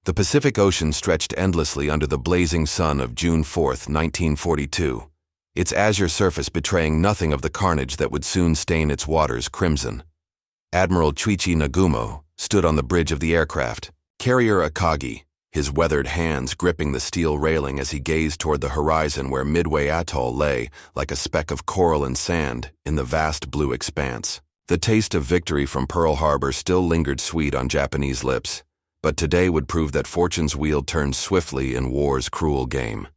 The Pacific Ocean stretched endlessly under the blazing sun of June 4, 1942, its azure surface betraying nothing of the carnage that would soon stain its waters crimson. Admiral Chuichi Nagumo stood on the bridge of the aircraft carrier Akagi, his weathered hands gripping the steel railing as he gazed toward the horizon where Midway Atoll lay like a speck of coral and sand in the vast blue expanse. The taste of victory from Pearl Harbor still lingered sweet on Japanese lips, but today would prove that fortune's wheel turned swiftly in war's cruel game.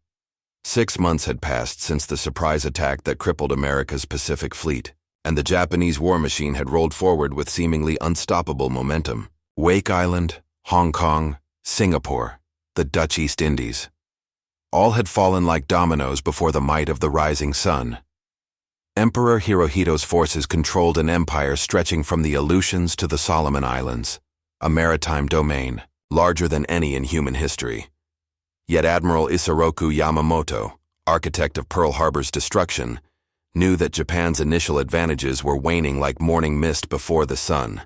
6 months had passed since the surprise attack that crippled America's Pacific Fleet, and the Japanese war machine had rolled forward with seemingly unstoppable momentum. Wake Island, Hong Kong, Singapore, the Dutch East Indies. All had fallen like dominoes before the might of the rising sun. Emperor Hirohito's forces controlled an empire stretching from the Aleutians to the Solomon Islands, a maritime domain, larger than any in human history. Yet Admiral Isoroku Yamamoto, architect of Pearl Harbor's destruction, knew that Japan's initial advantages were waning like morning mist before the sun.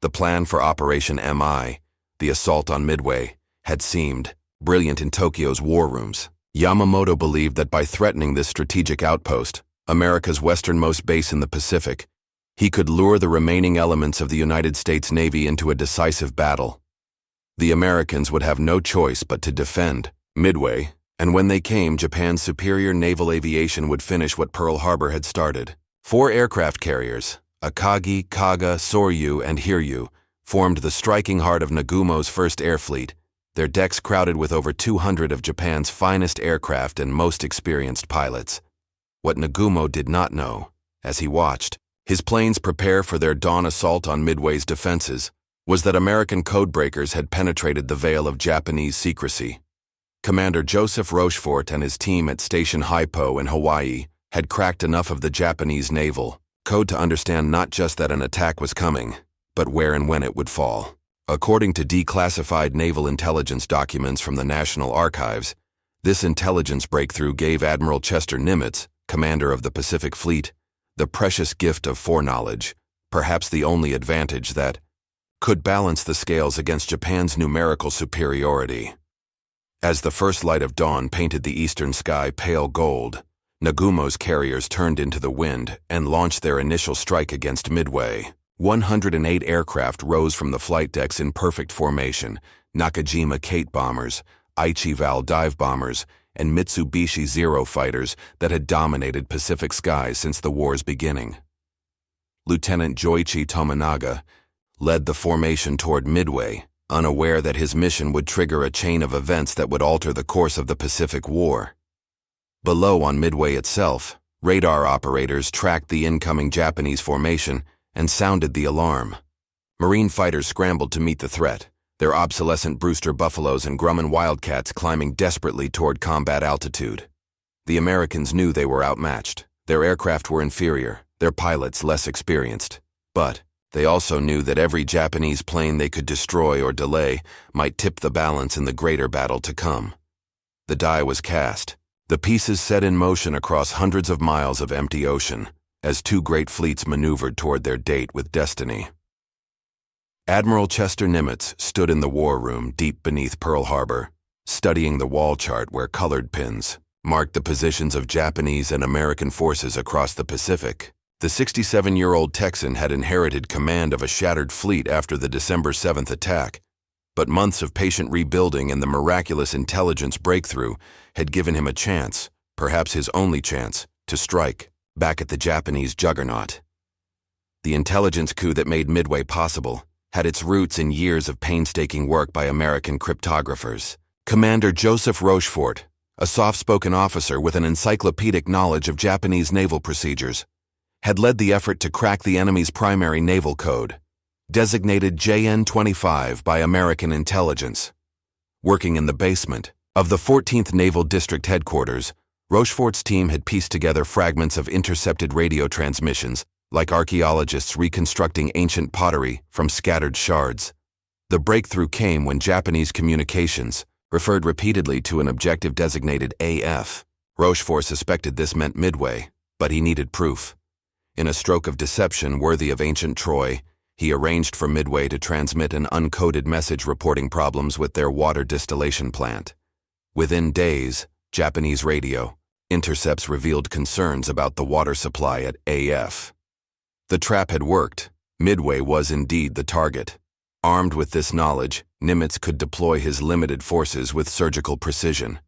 The plan for Operation MI, the assault on Midway, had seemed brilliant in Tokyo's war rooms. Yamamoto believed that by threatening this strategic outpost, America's westernmost base in the Pacific, he could lure the remaining elements of the United States Navy into a decisive battle. The Americans would have no choice but to defend Midway, and when they came, Japan's superior naval aviation would finish what Pearl Harbor had started. 4 aircraft carriers, Akagi, Kaga, Soryu, and Hiryu, formed the striking heart of Nagumo's first air fleet, their decks crowded with over 200 of Japan's finest aircraft and most experienced pilots. What Nagumo did not know, as he watched his planes prepare for their dawn assault on Midway's defenses, was that American codebreakers had penetrated the veil of Japanese secrecy. Commander Joseph Rochefort and his team at Station Haipo in Hawaii had cracked enough of the Japanese naval code to understand not just that an attack was coming, but where and when it would fall. According to declassified naval intelligence documents from the National Archives, this intelligence breakthrough gave Admiral Chester Nimitz, commander of the Pacific Fleet, the precious gift of foreknowledge, perhaps the only advantage that could balance the scales against Japan's numerical superiority. As the first light of dawn painted the eastern sky pale gold, Nagumo's carriers turned into the wind and launched their initial strike against Midway. 108 aircraft rose from the flight decks in perfect formation: Nakajima Kate bombers, Aichi-Val dive bombers, and Mitsubishi Zero fighters that had dominated Pacific skies since the war's beginning. Lieutenant Joichi Tominaga led the formation toward Midway, unaware that his mission would trigger a chain of events that would alter the course of the Pacific War. Below on Midway itself, radar operators tracked the incoming Japanese formation and sounded the alarm. Marine fighters scrambled to meet the threat, their obsolescent Brewster Buffaloes and Grumman Wildcats climbing desperately toward combat altitude. The Americans knew they were outmatched. Their aircraft were inferior, their pilots less experienced. But they also knew that every Japanese plane they could destroy or delay might tip the balance in the greater battle to come. The die was cast, the pieces set in motion across hundreds of miles of empty ocean, as 2 great fleets maneuvered toward their date with destiny. Admiral Chester Nimitz stood in the war room deep beneath Pearl Harbor, studying the wall chart where colored pins marked the positions of Japanese and American forces across the Pacific. The 67-year-old Texan had inherited command of a shattered fleet after the December 7th attack, but months of patient rebuilding and the miraculous intelligence breakthrough had given him a chance, perhaps his only chance, to strike back at the Japanese juggernaut. The intelligence coup that made Midway possible had its roots in years of painstaking work by American cryptographers. Commander Joseph Rochefort, a soft-spoken officer with an encyclopedic knowledge of Japanese naval procedures, had led the effort to crack the enemy's primary naval code, designated JN-25 by American intelligence. Working in the basement of the 14th Naval District Headquarters, Rochefort's team had pieced together fragments of intercepted radio transmissions, like archaeologists reconstructing ancient pottery from scattered shards. The breakthrough came when Japanese communications referred repeatedly to an objective designated AF. Rochefort suspected this meant Midway, but he needed proof. In a stroke of deception worthy of ancient Troy, he arranged for Midway to transmit an uncoded message reporting problems with their water distillation plant. Within days, Japanese radio intercepts revealed concerns about the water supply at AF. The trap had worked. Midway was indeed the target. Armed with this knowledge, Nimitz could deploy his limited forces with surgical precision.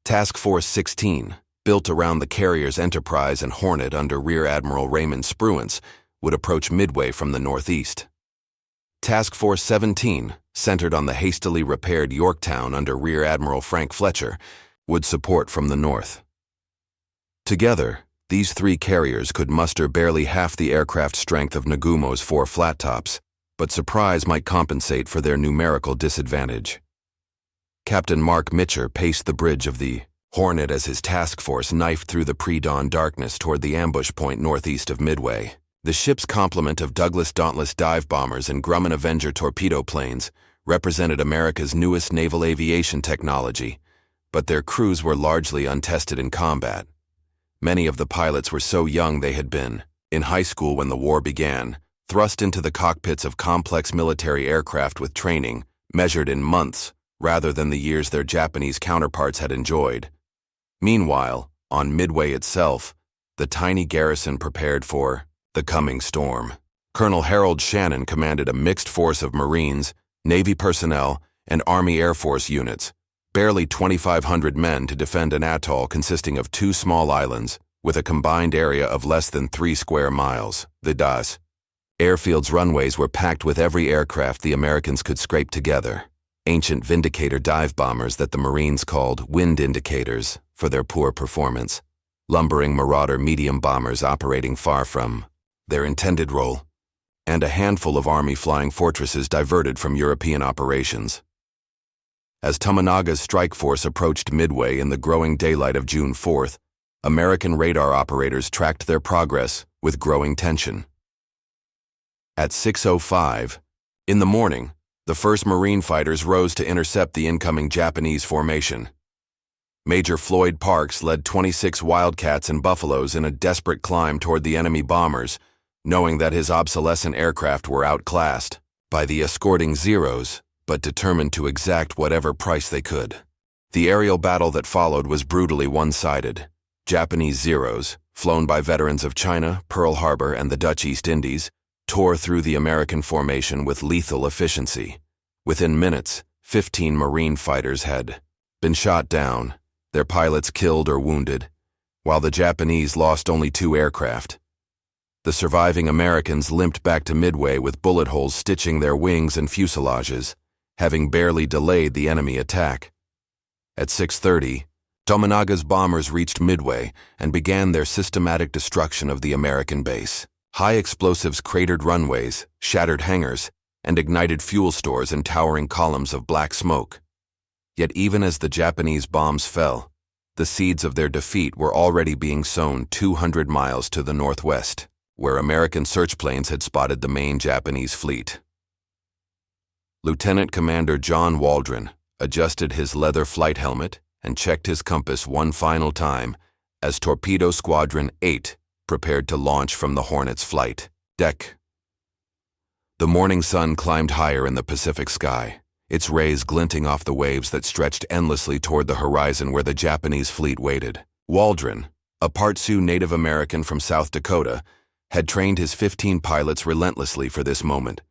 Task Force 16, built around the carriers Enterprise and Hornet under Rear Admiral Raymond Spruance, would approach Midway from the northeast. Task Force 17, centered on the hastily repaired Yorktown under Rear Admiral Frank Fletcher, would support from the north. Together, these three carriers could muster barely half the aircraft strength of Nagumo's 4 flat tops, but surprise might compensate for their numerical disadvantage. Captain Mark Mitcher paced the bridge of the Hornet as his task force knifed through the pre-dawn darkness toward the ambush point northeast of Midway. The ship's complement of Douglas Dauntless dive bombers and Grumman Avenger torpedo planes represented America's newest naval aviation technology, but their crews were largely untested in combat. Many of the pilots were so young they had been, in high school when the war began, thrust into the cockpits of complex military aircraft with training, measured in months, rather than the years their Japanese counterparts had enjoyed. Meanwhile, on Midway itself, the tiny garrison prepared for the coming storm. Colonel Harold Shannon commanded a mixed force of Marines, Navy personnel, and Army Air Force units, barely 2,500 men to defend an atoll consisting of 2 small islands with a combined area of less than 3 square miles, the DAS. Airfield's runways were packed with every aircraft the Americans could scrape together, ancient Vindicator dive bombers that the Marines called wind indicators for their poor performance, lumbering Marauder medium bombers operating far from their intended role, and a handful of Army flying fortresses diverted from European operations. As Tomonaga's strike force approached Midway in the growing daylight of June 4th, American radar operators tracked their progress with growing tension. At 6:05 in the morning, the first Marine fighters rose to intercept the incoming Japanese formation. Major Floyd Parks led 26 Wildcats and Buffaloes in a desperate climb toward the enemy bombers, knowing that his obsolescent aircraft were outclassed by the escorting Zeros, but determined to exact whatever price they could. The aerial battle that followed was brutally one-sided. Japanese Zeros, flown by veterans of China, Pearl Harbor, and the Dutch East Indies, tore through the American formation with lethal efficiency. Within minutes, 15 Marine fighters had been shot down, their pilots killed or wounded, while the Japanese lost only 2 aircraft. The surviving Americans limped back to Midway with bullet holes stitching their wings and fuselages, having barely delayed the enemy attack. At 6:30, Tomonaga's bombers reached Midway and began their systematic destruction of the American base. High explosives cratered runways, shattered hangars, and ignited fuel stores in towering columns of black smoke. Yet even as the Japanese bombs fell, the seeds of their defeat were already being sown 200 miles to the northwest, where American search planes had spotted the main Japanese fleet. Lieutenant Commander John Waldron adjusted his leather flight helmet and checked his compass one final time as Torpedo Squadron 8 prepared to launch from the Hornet's flight deck. The morning sun climbed higher in the Pacific sky, its rays glinting off the waves that stretched endlessly toward the horizon where the Japanese fleet waited. Waldron, a part Sioux Native American from South Dakota, had trained his 15 pilots relentlessly for this moment.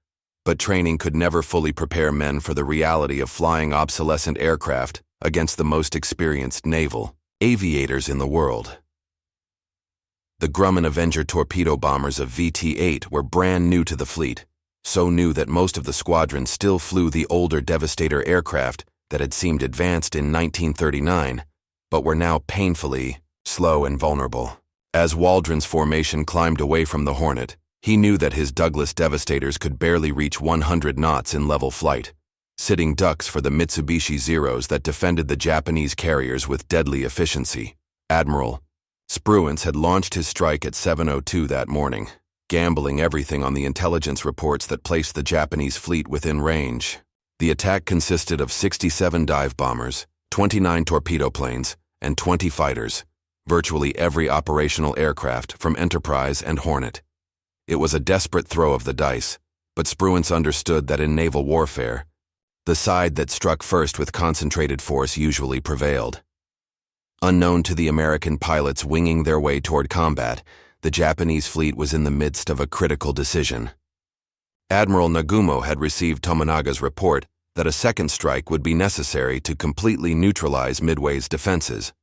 But training could never fully prepare men for the reality of flying obsolescent aircraft against the most experienced naval aviators in the world. The Grumman Avenger torpedo bombers of VT-8 were brand new to the fleet, so new that most of the squadron still flew the older Devastator aircraft that had seemed advanced in 1939, but were now painfully slow and vulnerable. As Waldron's formation climbed away from the Hornet, he knew that his Douglas Devastators could barely reach 100 knots in level flight, sitting ducks for the Mitsubishi Zeros that defended the Japanese carriers with deadly efficiency. Admiral Spruance had launched his strike at 7:02 that morning, gambling everything on the intelligence reports that placed the Japanese fleet within range. The attack consisted of 67 dive bombers, 29 torpedo planes, and 20 fighters, virtually every operational aircraft from Enterprise and Hornet. It was a desperate throw of the dice, But Spruance understood that in naval warfare, the side that struck first with concentrated force usually prevailed. Unknown to the American pilots winging their way toward combat, the Japanese fleet was in the midst of a critical decision. Admiral Nagumo had received Tomonaga's report that a second strike would be necessary to completely neutralize Midway's defenses.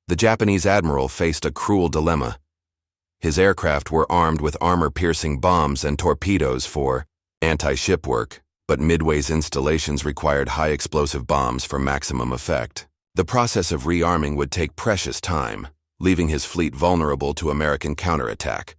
The Japanese admiral faced a cruel dilemma. His aircraft were armed with armor-piercing bombs and torpedoes for anti-ship work, but Midway's installations required high-explosive bombs for maximum effect. The process of rearming would take precious time, leaving his fleet vulnerable to American counterattack.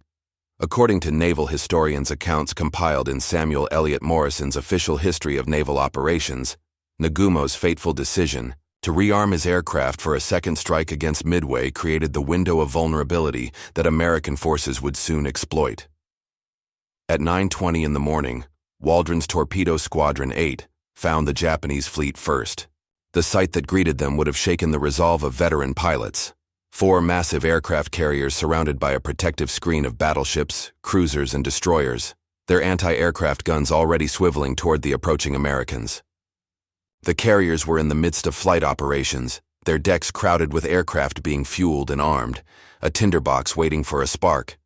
According to naval historians' accounts compiled in Samuel Eliot Morrison's Official History of Naval Operations, Nagumo's fateful decision to rearm his aircraft for a second strike against Midway created the window of vulnerability that American forces would soon exploit. At 9:20 in the morning, Waldron's Torpedo Squadron 8 found the Japanese fleet first. The sight that greeted them would have shaken the resolve of veteran pilots. 4 massive aircraft carriers surrounded by a protective screen of battleships, cruisers, and destroyers, their anti-aircraft guns already swiveling toward the approaching Americans. The carriers were in the midst of flight operations, their decks crowded with aircraft being fueled and armed, a tinderbox waiting for a spark.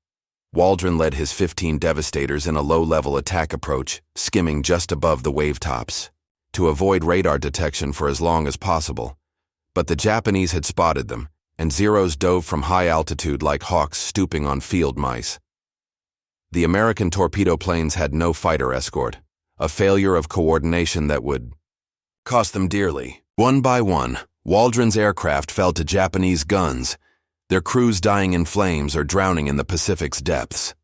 Waldron led his 15 Devastators in a low-level attack approach, skimming just above the wave tops, to avoid radar detection for as long as possible. But the Japanese had spotted them, and Zeros dove from high altitude like hawks stooping on field mice. The American torpedo planes had no fighter escort, a failure of coordination that would cost them dearly. One by one, Waldron's aircraft fell to Japanese guns, their crews dying in flames or drowning in the Pacific's depths.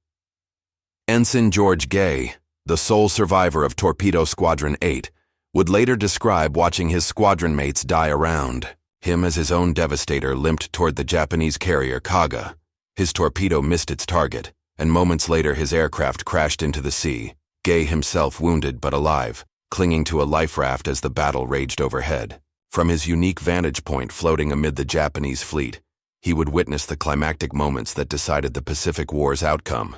Ensign George Gay, the sole survivor of Torpedo Squadron 8, would later describe watching his squadron mates die around him as his own Devastator limped toward the Japanese carrier Kaga. His torpedo missed its target, and moments later his aircraft crashed into the sea, Gay himself wounded but alive, clinging to a life raft as the battle raged overhead. From his unique vantage point floating amid the Japanese fleet, he would witness the climactic moments that decided the Pacific War's outcome.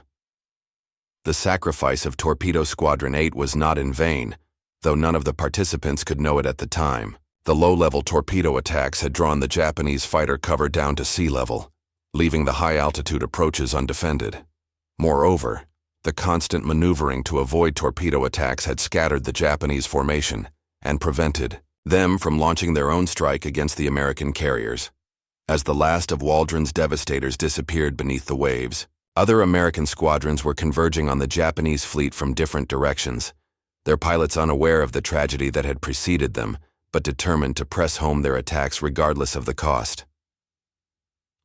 The sacrifice of Torpedo Squadron 8 was not in vain, though none of the participants could know it at the time. The low-level torpedo attacks had drawn the Japanese fighter cover down to sea level, leaving the high-altitude approaches undefended. Moreover, the constant maneuvering to avoid torpedo attacks had scattered the Japanese formation and prevented them from launching their own strike against the American carriers. As the last of Waldron's Devastators disappeared beneath the waves, other American squadrons were converging on the Japanese fleet from different directions, their pilots unaware of the tragedy that had preceded them, but determined to press home their attacks regardless of the cost.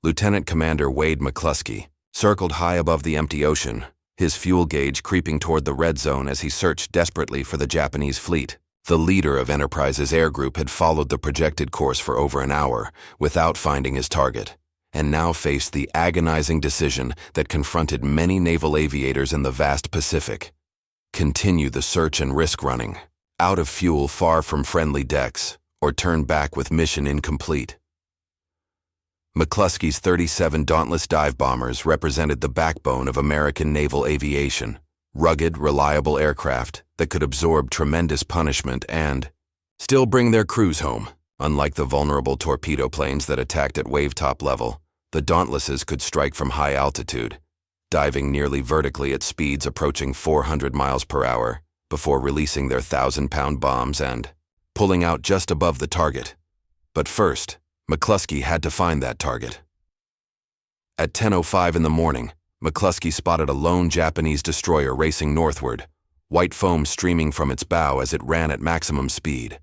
Lieutenant Commander Wade McCluskey circled high above the empty ocean, his fuel gauge creeping toward the red zone as he searched desperately for the Japanese fleet. The leader of Enterprise's air group had followed the projected course for over an hour without finding his target, and now faced the agonizing decision that confronted many naval aviators in the vast Pacific. Continue the search and risk running, out of fuel far from friendly decks, or turn back with mission incomplete. McCluskey's 37 Dauntless dive bombers represented the backbone of American naval aviation, rugged, reliable aircraft that could absorb tremendous punishment and still bring their crews home. Unlike the vulnerable torpedo planes that attacked at wave-top level, the Dauntlesses could strike from high altitude, diving nearly vertically at speeds approaching 400 miles per hour before releasing their 1,000-pound bombs and pulling out just above the target. But first, McCluskey had to find that target. At 10:05 in the morning, McCluskey spotted a lone Japanese destroyer racing northward, white foam streaming from its bow as it ran at maximum speed.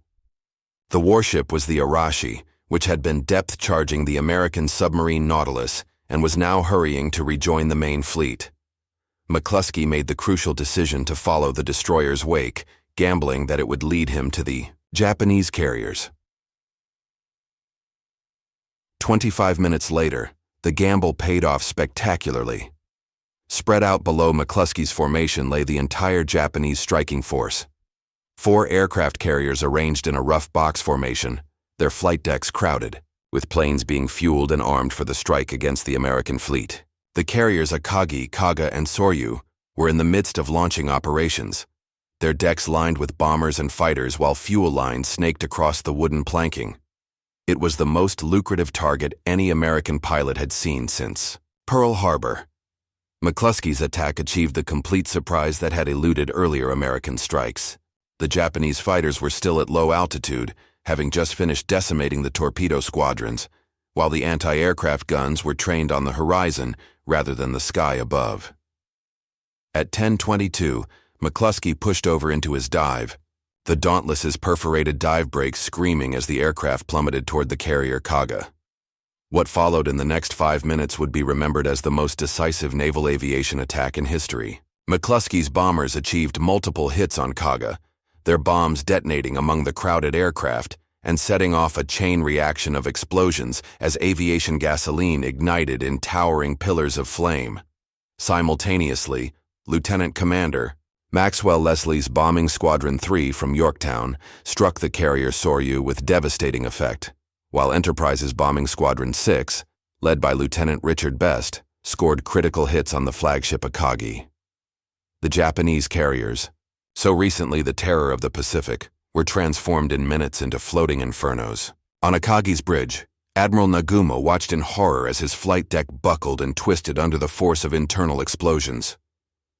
The warship was the Arashi, which had been depth-charging the American submarine Nautilus and was now hurrying to rejoin the main fleet. McCluskey made the crucial decision to follow the destroyer's wake, gambling that it would lead him to the Japanese carriers. 25 minutes later, the gamble paid off spectacularly. Spread out below McCluskey's formation lay the entire Japanese striking force. 4 aircraft carriers arranged in a rough box formation, their flight decks crowded, with planes being fueled and armed for the strike against the American fleet. The carriers Akagi, Kaga, and Soryu were in the midst of launching operations, their decks lined with bombers and fighters while fuel lines snaked across the wooden planking. It was the most lucrative target any American pilot had seen since Pearl Harbor. McCluskey's attack achieved the complete surprise that had eluded earlier American strikes. The Japanese fighters were still at low altitude, having just finished decimating the torpedo squadrons, while the anti-aircraft guns were trained on the horizon rather than the sky above. At 10:22, McCluskey pushed over into his dive, the Dauntless's perforated dive brakes screaming as the aircraft plummeted toward the carrier Kaga. What followed in the next 5 minutes would be remembered as the most decisive naval aviation attack in history. McCluskey's bombers achieved multiple hits on Kaga, their bombs detonating among the crowded aircraft and setting off a chain reaction of explosions as aviation gasoline ignited in towering pillars of flame. Simultaneously, Lieutenant Commander Maxwell Leslie's Bombing Squadron 3 from Yorktown struck the carrier Soryu with devastating effect, while Enterprise's Bombing Squadron 6, led by Lieutenant Richard Best, scored critical hits on the flagship Akagi. The Japanese carriers, so recently the terror of the Pacific, were transformed in minutes into floating infernos. On Akagi's bridge, Admiral Nagumo watched in horror as his flight deck buckled and twisted under the force of internal explosions.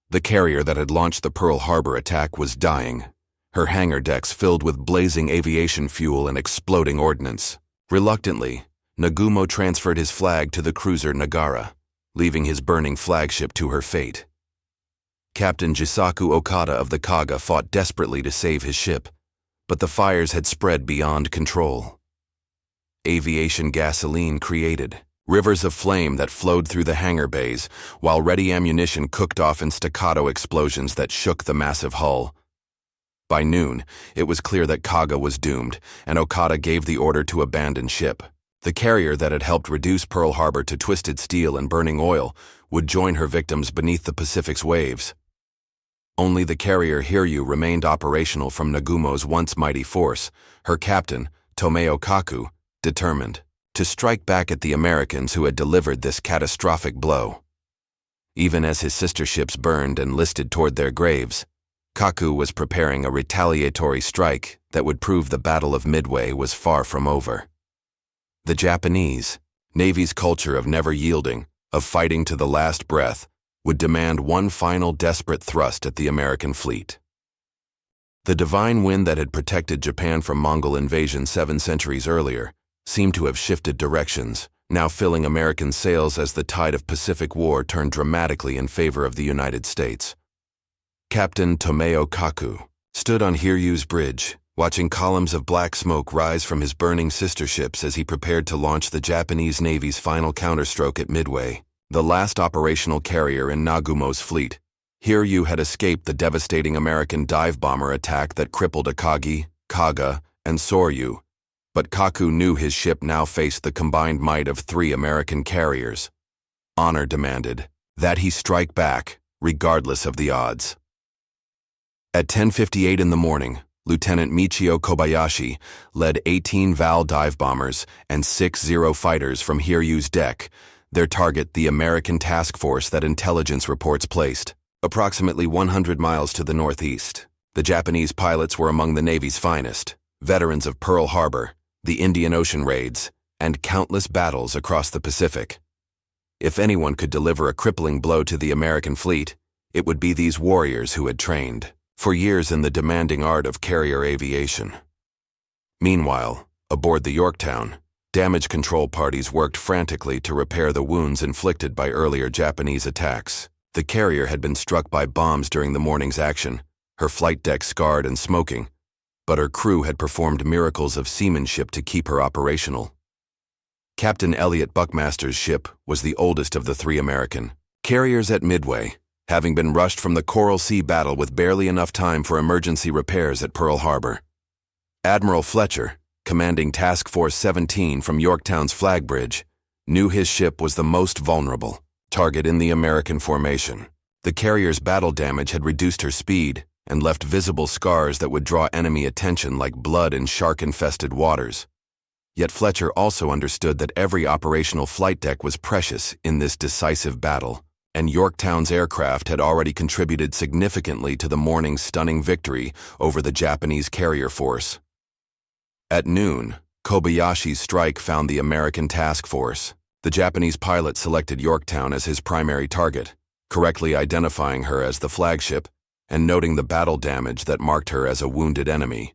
The carrier that had launched the Pearl Harbor attack was dying, her hangar decks filled with blazing aviation fuel and exploding ordnance. Reluctantly, Nagumo transferred his flag to the cruiser Nagara, leaving his burning flagship to her fate. Captain Jisaku Okada of the Kaga fought desperately to save his ship, but the fires had spread beyond control. Aviation gasoline created rivers of flame that flowed through the hangar bays, while ready ammunition cooked off in staccato explosions that shook the massive hull. By noon, it was clear that Kaga was doomed, and Okada gave the order to abandon ship. The carrier that had helped reduce Pearl Harbor to twisted steel and burning oil would join her victims beneath the Pacific's waves. Only the carrier Hiryu remained operational from Nagumo's once mighty force, her captain, Tomeo Kaku, determined to strike back at the Americans who had delivered this catastrophic blow. Even as his sister ships burned and listed toward their graves, Kaku was preparing a retaliatory strike that would prove the Battle of Midway was far from over. The Japanese Navy's culture of never yielding, of fighting to the last breath, would demand one final desperate thrust at the American fleet. The divine wind that had protected Japan from Mongol invasion 7 centuries earlier seemed to have shifted directions, now filling American sails as the tide of Pacific War turned dramatically in favor of the United States. Captain Tomeo Kaku stood on Hiryu's bridge, watching columns of black smoke rise from his burning sister ships as he prepared to launch the Japanese Navy's final counterstroke at Midway, the last operational carrier in Nagumo's fleet. Hiryu had escaped the devastating American dive bomber attack that crippled Akagi, Kaga, and Soryu, but Kaku knew his ship now faced the combined might of 3 American carriers. Honor demanded that he strike back, regardless of the odds. At 10:58 in the morning, Lieutenant Michio Kobayashi led 18 Val dive bombers and 6 Zero fighters from Hiryu's deck, their target the American task force that intelligence reports placed approximately 100 miles to the northeast. The Japanese pilots were among the Navy's finest, veterans of Pearl Harbor, the Indian Ocean raids, and countless battles across the Pacific. If anyone could deliver a crippling blow to the American fleet, it would be these warriors who had trained for years in the demanding art of carrier aviation. Meanwhile, aboard the Yorktown, damage control parties worked frantically to repair the wounds inflicted by earlier Japanese attacks. The carrier had been struck by bombs during the morning's action, her flight deck scarred and smoking, but her crew had performed miracles of seamanship to keep her operational. Captain Elliot Buckmaster's ship was the oldest of the 3 American carriers at Midway, having been rushed from the Coral Sea battle with barely enough time for emergency repairs at Pearl Harbor. Admiral Fletcher, commanding Task Force 17 from Yorktown's flag bridge, knew his ship was the most vulnerable target in the American formation. The carrier's battle damage had reduced her speed and left visible scars that would draw enemy attention like blood in shark-infested waters. Yet Fletcher also understood that every operational flight deck was precious in this decisive battle, and Yorktown's aircraft had already contributed significantly to the morning's stunning victory over the Japanese carrier force. At noon, Kobayashi's strike found the American task force. The Japanese pilot selected Yorktown as his primary target, correctly identifying her as the flagship and noting the battle damage that marked her as a wounded enemy.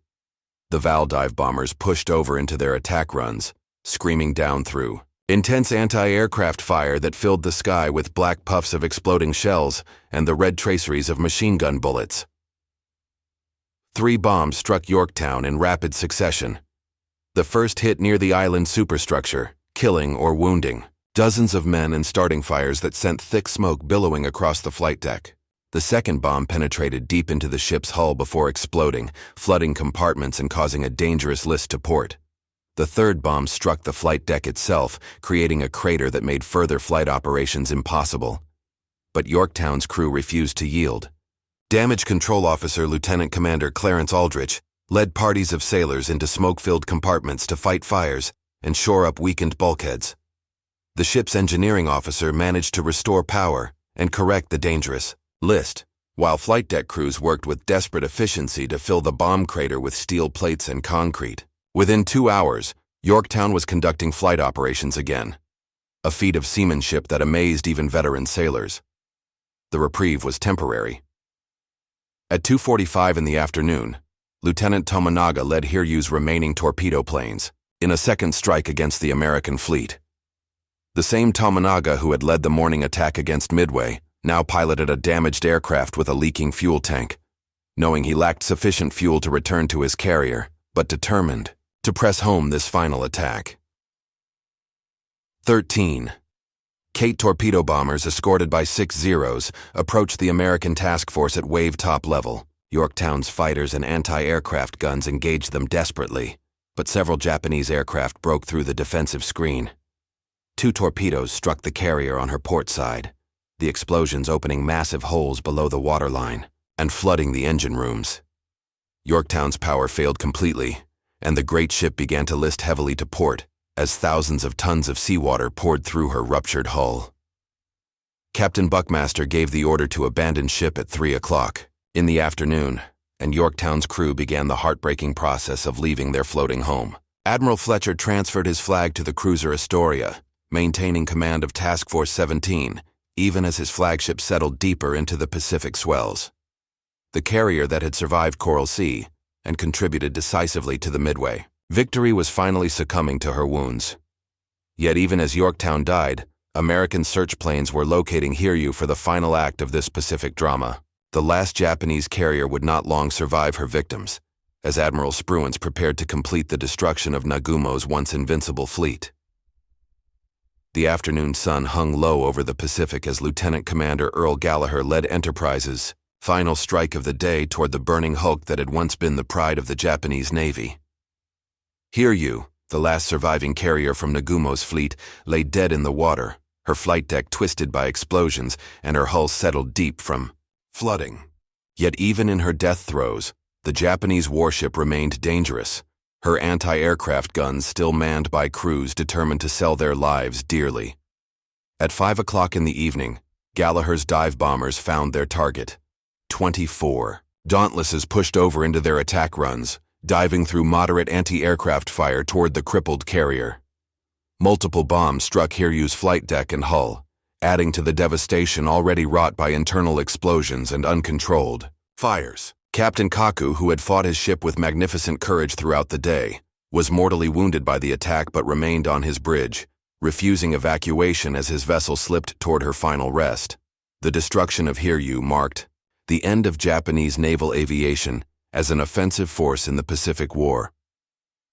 The Val dive bombers pushed over into their attack runs, screaming down through intense anti-aircraft fire that filled the sky with black puffs of exploding shells and the red traceries of machine gun bullets. 3 bombs struck Yorktown in rapid succession. The first hit near the island superstructure, killing or wounding dozens of men and starting fires that sent thick smoke billowing across the flight deck. The second bomb penetrated deep into the ship's hull before exploding, flooding compartments and causing a dangerous list to port. The third bomb struck the flight deck itself, creating a crater that made further flight operations impossible. But Yorktown's crew refused to yield. Damage Control Officer Lieutenant Commander Clarence Aldrich led parties of sailors into smoke-filled compartments to fight fires and shore up weakened bulkheads. The ship's engineering officer managed to restore power and correct the dangerous list, while flight deck crews worked with desperate efficiency to fill the bomb crater with steel plates and concrete. Within 2 hours, Yorktown was conducting flight operations again, a feat of seamanship that amazed even veteran sailors. The reprieve was temporary. At 2:45 in the afternoon, Lieutenant Tominaga led Hiryu's remaining torpedo planes in a second strike against the American fleet. The same Tominaga who had led the morning attack against Midway now piloted a damaged aircraft with a leaking fuel tank, knowing he lacked sufficient fuel to return to his carrier, but determined to press home this final attack. 13. Kate torpedo bombers escorted by 6 Zeros approached the American task force at wave-top level. Yorktown's fighters and anti-aircraft guns engaged them desperately, but several Japanese aircraft broke through the defensive screen. 2 torpedoes struck the carrier on her port side, the explosions opening massive holes below the waterline and flooding the engine rooms. Yorktown's power failed completely, and the great ship began to list heavily to port as thousands of tons of seawater poured through her ruptured hull. Captain Buckmaster gave the order to abandon ship at 3 o'clock in the afternoon, and Yorktown's crew began the heartbreaking process of leaving their floating home. Admiral Fletcher transferred his flag to the cruiser Astoria, maintaining command of Task Force 17, even as his flagship settled deeper into the Pacific swells. The carrier that had survived Coral Sea and contributed decisively to the Midway victory was finally succumbing to her wounds. Yet even as Yorktown died, American search planes were locating Hiryu for the final act of this Pacific drama. The last Japanese carrier would not long survive her victims, as Admiral Spruance prepared to complete the destruction of Nagumo's once invincible fleet. The afternoon sun hung low over the Pacific as Lieutenant Commander Earl Gallagher led Enterprise's final strike of the day toward the burning hulk that had once been the pride of the Japanese Navy. Hiryu, the last surviving carrier from Nagumo's fleet, lay dead in the water, her flight deck twisted by explosions and her hull settled deep from flooding. Yet even in her death throes, the Japanese warship remained dangerous, her anti-aircraft guns still manned by crews determined to sell their lives dearly. At 5 o'clock in the evening, Gallagher's dive bombers found their target. 24 Dauntlesses pushed over into their attack runs, diving through moderate anti-aircraft fire toward the crippled carrier. Multiple bombs struck Hiryu's flight deck and hull, adding to the devastation already wrought by internal explosions and uncontrolled fires. Captain Kaku, who had fought his ship with magnificent courage throughout the day, was mortally wounded by the attack but remained on his bridge, refusing evacuation as his vessel slipped toward her final rest. The destruction of Hiryu marked the end of Japanese naval aviation as an offensive force in the Pacific War.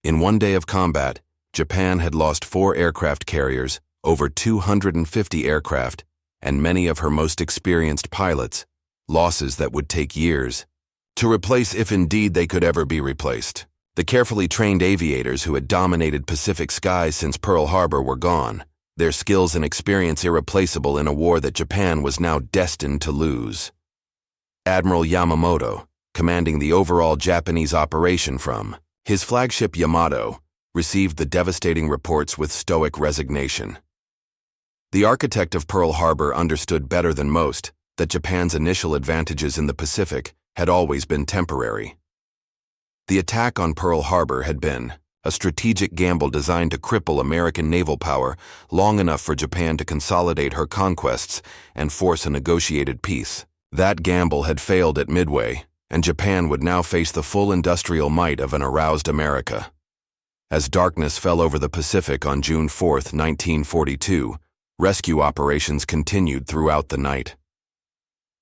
In one day of combat, Japan had lost 4 aircraft carriers, over 250 aircraft, and many of her most experienced pilots, losses that would take years to replace if indeed they could ever be replaced. The carefully trained aviators who had dominated Pacific skies since Pearl Harbor were gone, their skills and experience irreplaceable in a war that Japan was now destined to lose. Admiral Yamamoto, commanding the overall Japanese operation from his flagship Yamato, received the devastating reports with stoic resignation. The architect of Pearl Harbor understood better than most that Japan's initial advantages in the Pacific had always been temporary. The attack on Pearl Harbor had been a strategic gamble designed to cripple American naval power long enough for Japan to consolidate her conquests and force a negotiated peace. That gamble had failed at Midway, and Japan would now face the full industrial might of an aroused America. As darkness fell over the Pacific on June 4, 1942, rescue operations continued throughout the night.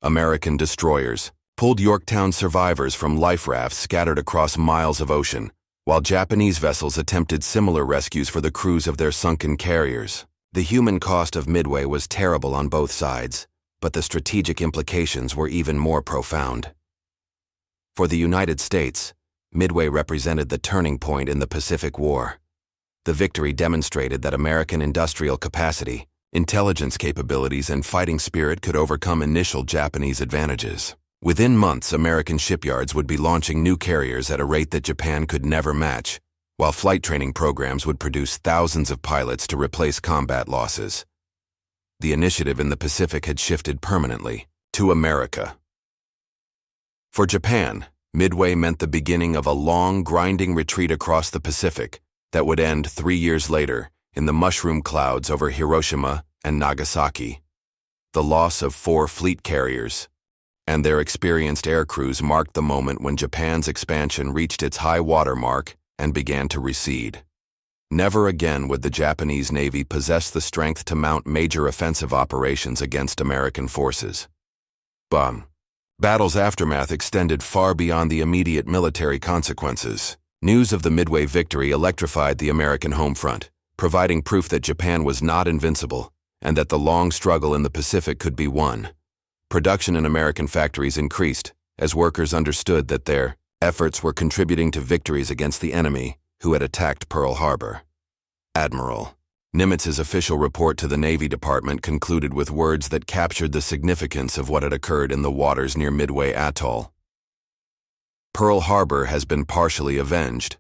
American destroyers pulled Yorktown survivors from life rafts scattered across miles of ocean, while Japanese vessels attempted similar rescues for the crews of their sunken carriers. The human cost of Midway was terrible on both sides, but the strategic implications were even more profound. For the United States, Midway represented the turning point in the Pacific War. The victory demonstrated that American industrial capacity, intelligence capabilities, and fighting spirit could overcome initial Japanese advantages. Within months, American shipyards would be launching new carriers at a rate that Japan could never match, while flight training programs would produce thousands of pilots to replace combat losses. The initiative in the Pacific had shifted permanently to America. For Japan, Midway meant the beginning of a long, grinding retreat across the Pacific that would end 3 years later in the mushroom clouds over Hiroshima and Nagasaki. The loss of 4 fleet carriers and their experienced air crews marked the moment when Japan's expansion reached its high water mark and began to recede. Never again would the Japanese Navy possess the strength to mount major offensive operations against American forces. Battle's aftermath extended far beyond the immediate military consequences. News of the Midway victory electrified the American home front, providing proof that Japan was not invincible and that the long struggle in the Pacific could be won. Production in American factories increased as workers understood that their efforts were contributing to victories against the enemy who had attacked Pearl Harbor. Admiral Nimitz's official report to the Navy Department concluded with words that captured the significance of what had occurred in the waters near Midway Atoll. Pearl Harbor has been partially avenged.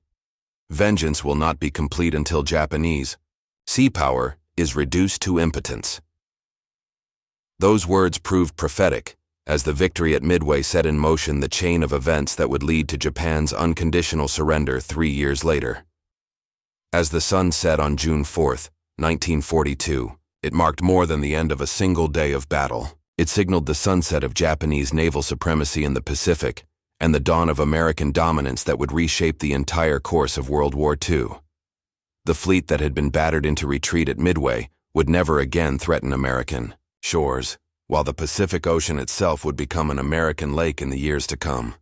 Vengeance will not be complete until Japanese sea power is reduced to impotence. Those words proved prophetic, as the victory at Midway set in motion the chain of events that would lead to Japan's unconditional surrender 3 years later. As the sun set on June 4, 1942, it marked more than the end of a single day of battle. It signaled the sunset of Japanese naval supremacy in the Pacific and the dawn of American dominance that would reshape the entire course of World War II. The fleet that had been battered into retreat at Midway would never again threaten American shores, while the Pacific Ocean itself would become an American lake in the years to come.